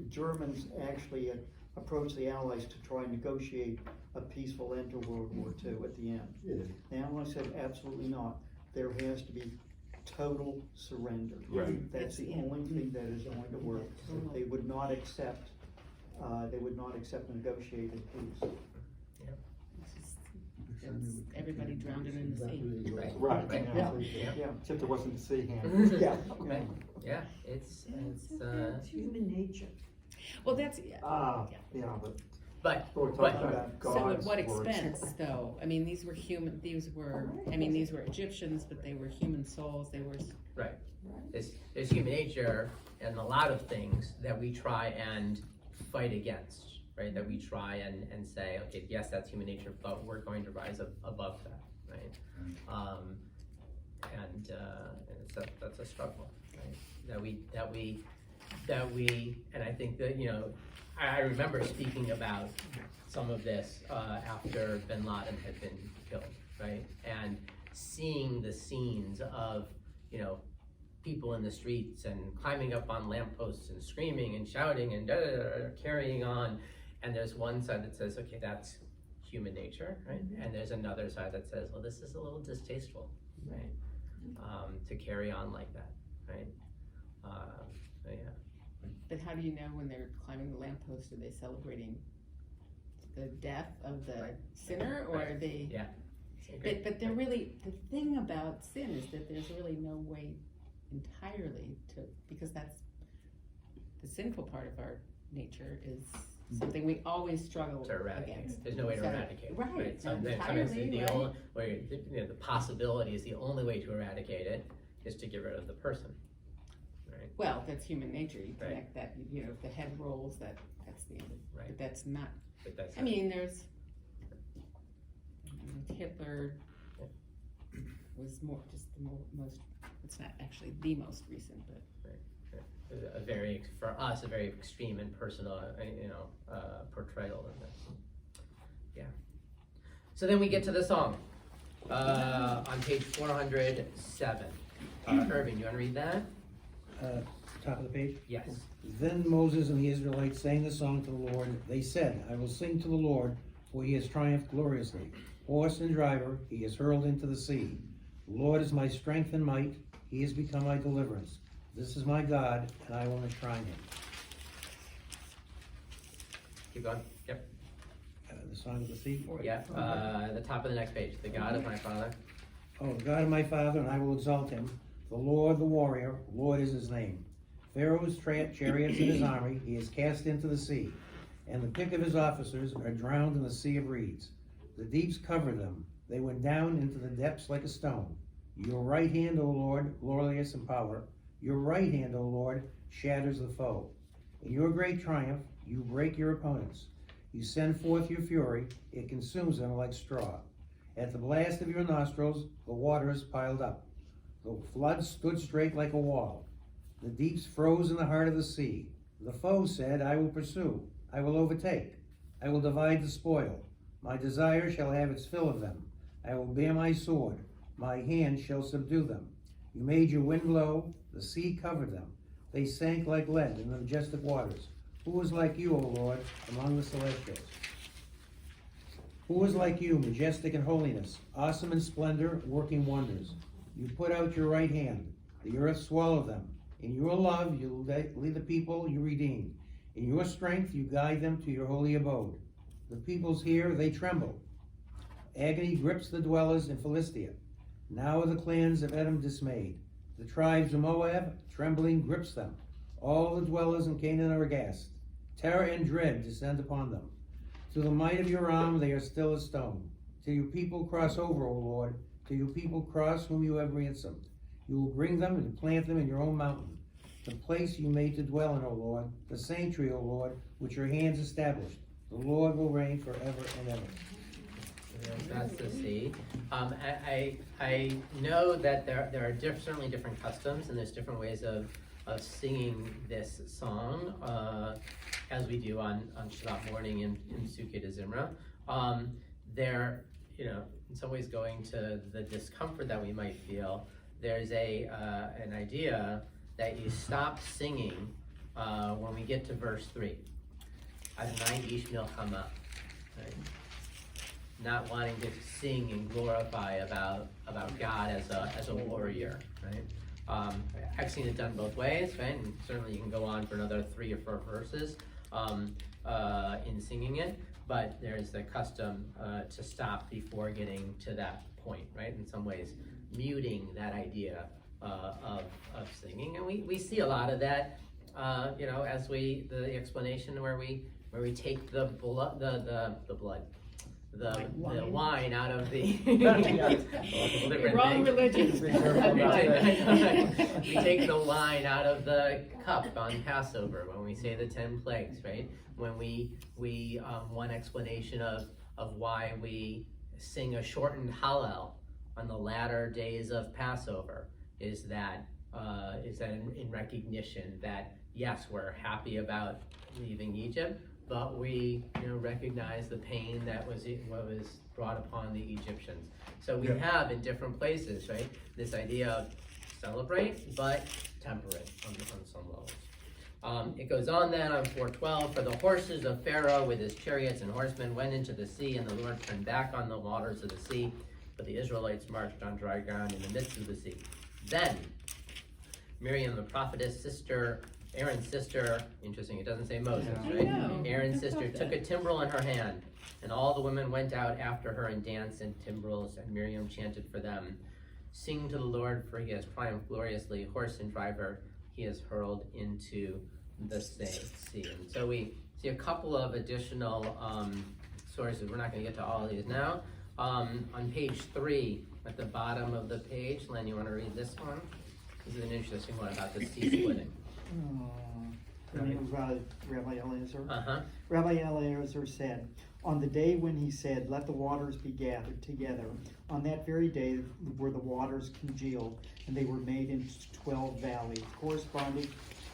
Germans actually approached the Allies to try and negotiate a peaceful end to World War II at the end. Yeah. The Allies said, absolutely not. There has to be total surrender. Right. That's the only thing that is going to work. They would not accept, negotiated peace. Everybody drowned in the sea. Right. Right, Right. yeah, Yeah. yeah, except there wasn't the sea hand. Yeah. Right. Yeah, it's It's human nature. Well, that's, Yeah, but but we're talking but about so God's at what words. expense, though? I mean, these were these were Egyptians, but they were human souls, they were, there's human nature and a lot of things that we try and fight against, right? That we try and say, okay, yes, that's human nature, but we're going to rise above that, right? And that's a struggle, right? That we, and I think that, I remember speaking about some of this after bin Laden had been killed, right? And seeing the scenes of, people in the streets and climbing up on lampposts and screaming and shouting and carrying on. And there's one side that says, okay, that's human nature, right? And there's another side that says, well, this is a little distasteful, right? To carry on like that, right? So yeah. but how do you know when they're climbing the lamppost, are they celebrating the death of the sinner, or are they? Yeah. But they're really, the thing about sin is that there's really no way entirely because that's the sinful part of our nature is something we always struggle To eradicate. against. There's no way to So- eradicate. right, Sometimes entirely, the right. only, where the possibility is the only way to eradicate it is to get rid of the person, right? Well, that's human nature. You Right. connect that, if the head rolls, that's the end of it. Right. But that's not, But that's I mean, Hitler was just the most, it's not actually the most recent, but. for us, a very extreme and personal, portrayal of this. Yeah. So then we get to the song, on page 407. Irving, you wanna read that? Top of the page? Yes. Then Moses and the Israelites sang the song to the Lord. They said, I will sing to the Lord, for he has triumphed gloriously. Horse and driver, he is hurled into the sea. The Lord is my strength and might. He has become my deliverance. This is my God, and I will not try him. Keep going. Yep. The song of the sea? Yeah. The top of the next page. The God of my father. Oh, the God of my father, and I will exalt him. The Lord, the warrior, Lord is his name. Pharaoh's chariots and his army he is cast into the sea, and the pick of his officers are drowned in the sea of reeds. The deeps covered them. They went down into the depths like a stone. Your right hand, O Lord, glorious in power. Your right hand, O Lord, shatters the foe. In your great triumph, you break your opponents. You send forth your fury, it consumes them like straw. At the blast of your nostrils, the waters piled up. The flood stood straight like a wall. The deeps froze in the heart of the sea. The foe said, I will pursue, I will overtake, I will divide the spoil. My desire shall have its fill of them. I will bear my sword, my hand shall subdue them. You made your wind blow, the sea covered them. They sank like lead in the majestic waters. Who is like you, O Lord, among the celestials? Who is like you, majestic in holiness, awesome in splendor, working wonders? You put out your right hand, the earth swallowed them. In your love you lead the people you redeemed. In your strength you guide them to your holy abode. The peoples hear, they tremble. Agony grips the dwellers in Philistia. Now are the clans of Edom dismayed. The tribes of Moab, trembling grips them. All the dwellers in Canaan are aghast. Terror and dread descend upon them. To the might of your arm they are still as stone. Till your people cross over, O Lord, till your people cross whom you have ransomed. You will bring them and plant them in your own mountain, the place you made to dwell in, O Lord, the sanctuary, O Lord, which your hands established. The Lord will reign forever and ever. That's the sea. I know that there are certainly different customs, and there's different ways of singing this song, as we do on Shabbat morning in Sukkot Zimra. They're, in some ways going to the discomfort that we might feel. There's an idea that you stop singing when we get to verse 3. Adonai ish milchama, right? Not wanting to sing and glorify about God as a warrior, right? I've seen it done both ways, right? And certainly you can go on for another 3 or 4 verses in singing it, but there's the custom to stop before getting to that point, right? In some ways, muting that idea of singing, and we see a lot of that, as the explanation where we take the wine out of the Wrong religion. we take the wine out of the cup on Passover when we say the 10 plagues, right? When we one explanation of why we sing a shortened Hallel on the latter days of Passover is that in recognition that yes, we're happy about leaving Egypt, but we recognize the pain that was brought upon the Egyptians. So we have in different places, right, this idea of celebrate, but temperate on some levels. It goes on then on 4:12, for the horses of Pharaoh with his chariots and horsemen went into the sea, and the Lord turned back on the waters of the sea, but the Israelites marched on dry ground in the midst of the sea. Then Miriam, the prophetess, Aaron's sister, interesting, it doesn't say Moses, Yeah. right? I know. Aaron's I sister thought took that. a timbrel in her hand, and all the women went out after her and danced in timbrels, and Miriam chanted for them. Sing to the Lord, for he has triumphed gloriously, horse and driver he has hurled into the sea. And so we see a couple of additional sources. We're not going to get to all of these now. On page 3, at the bottom of the page, Len, you want to read this one? This is an interesting one about the sea splitting. The name of Rabbi Eliezer. Uh-huh. Rabbi Eliezer said, on the day when he said, let the waters be gathered together, on that very day were the waters congealed, and they were made into 12 valleys, corresponding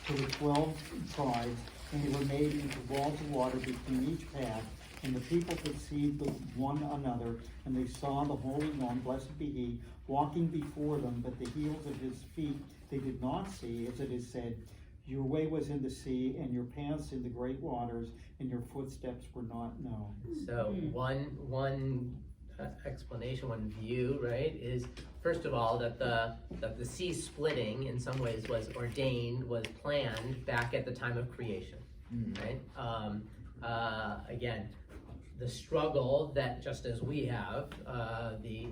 to the 12 tribes, and they were made into walls of water between each path, and the people perceived one another, and they saw the Holy One, blessed be he, walking before them, but the heels of his feet they did not see, as it is said, your way was in the sea, and your paths in the great waters, and your footsteps were not known. So one explanation, one view, right, is first of all that the sea splitting in some ways was ordained, was planned back at the time of creation, right? Again, the struggle that just as we have, the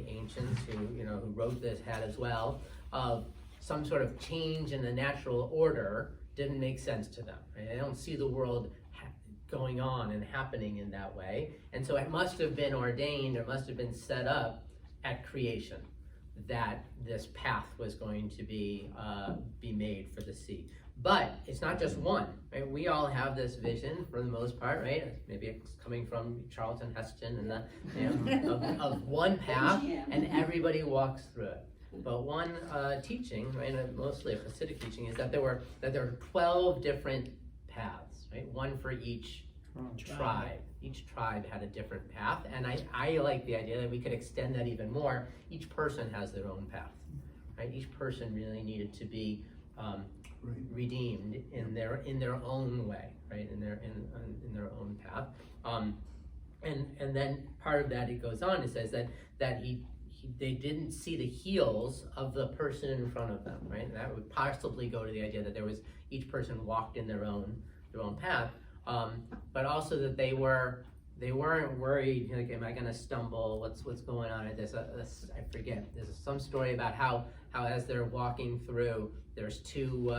ancients who wrote this had as well, of some sort of change in the natural order didn't make sense to them. Right? They don't see the world going on and happening in that way. And so it must have been ordained, or must have been set up at creation that this path was going to be made for the sea. But it's not just one, right? We all have this vision for the most part, right? Maybe it's coming from Charlton Heston and of one path, and everybody walks through it. But one teaching, right, and mostly a Hasidic teaching, is that there were 12 different paths, right? One for each tribe. Each tribe had a different path, and I like the idea that we could extend that even more. Each person has their own path, right? Each person really needed to be redeemed in their own way, right? In their own path. And then part of that, it goes on. It says that they didn't see the heels of the person in front of them, right? And that would possibly go to the idea that each person walked in their own path, but also that they were they weren't worried, like, am I gonna stumble, what's going on? There's I forget, there's some story about how as they're walking through, there's two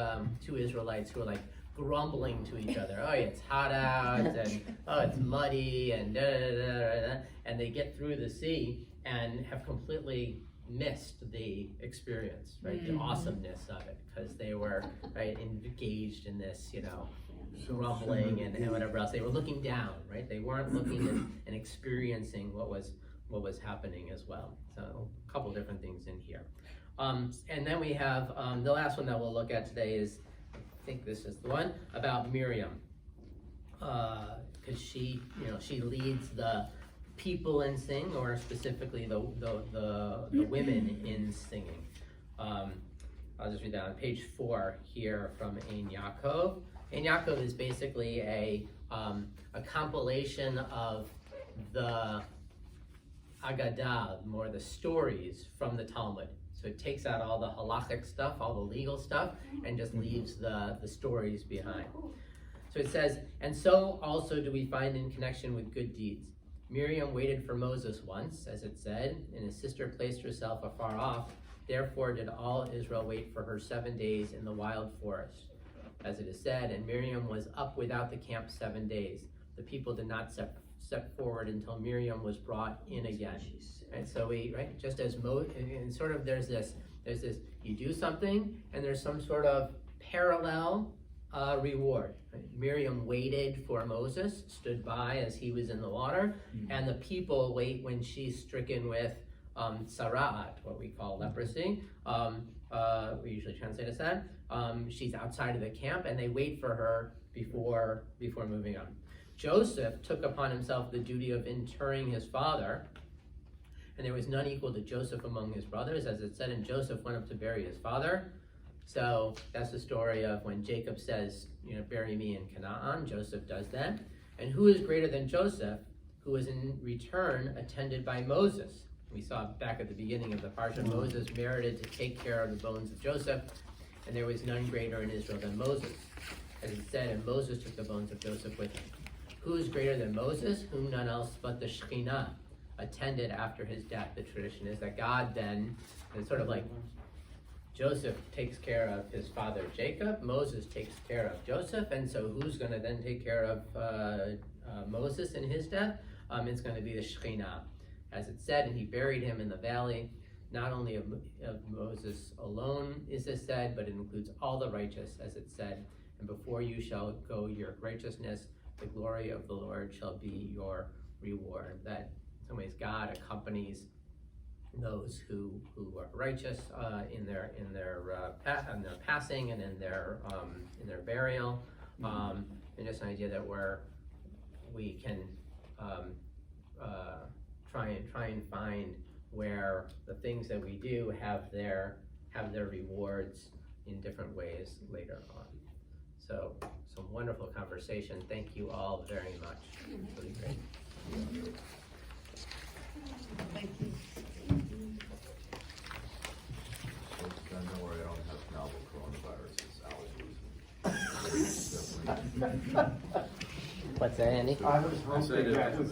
Israelites who are like grumbling to each other. Oh, it's hot out, and oh, it's muddy, and da da da da, and they get through the sea and have completely missed the experience, right? The awesomeness of it, because they were right engaged in this, grumbling and whatever else. They were looking down, right? They weren't looking and experiencing what was happening as well. So a couple different things in here. And then we have the last one that we'll look at today is, I think this is the one, about Miriam. Because she leads the people in sing, or specifically the women in singing. I'll just read that on page 4 here from Ein Yaakov. Ein Yaakov is basically a compilation of the Agadah, more the stories from the Talmud. So it takes out all the halachic stuff, all the legal stuff, and just leaves the stories behind. So it says, and so also do we find in connection with good deeds. Miriam waited for Moses once, as it said, and his sister placed herself afar off. Therefore did all Israel wait for her 7 days in the wild forest. As it is said, and Miriam was up without the camp 7 days. The people did not step forward until Miriam was brought in again. And so just as and sort of there's this, you do something, and there's some sort of parallel reward. Right? Miriam waited for Moses, stood by as he was in the water, and the people wait when she's stricken with sara'at, what we call leprosy. We usually translate as that. She's outside of the camp, and they wait for her before moving on. Joseph took upon himself the duty of interring his father, and there was none equal to Joseph among his brothers, as it said, and Joseph went up to bury his father. So that's the story of when Jacob says, bury me in Canaan. Joseph does that. And who is greater than Joseph, who was in return attended by Moses? We saw back at the beginning of the parsha, Moses merited to take care of the bones of Joseph, and there was none greater in Israel than Moses. As it said, and Moses took the bones of Joseph with him. Who is greater than Moses? Whom none else but the Shekhinah attended after his death. The tradition is that God then, and sort of like Joseph takes care of his father Jacob, Moses takes care of Joseph, and so who's going to then take care of Moses in his death? It's going to be the Shekhinah. As it said, and he buried him in the valley. Not only of Moses alone is this said, but it includes all the righteous, as it said, and before you shall go your righteousness, the glory of the Lord shall be your reward. That in some ways God accompanies those who are righteous in their passing and in their burial, and just an idea that we can try and find where the things that we do have their rewards in different ways later on. So some wonderful conversation. Thank you all very much. Really great. Thank you. Don't worry, I don't have novel coronaviruses, allergies. What's that, Andy? I was hoping that was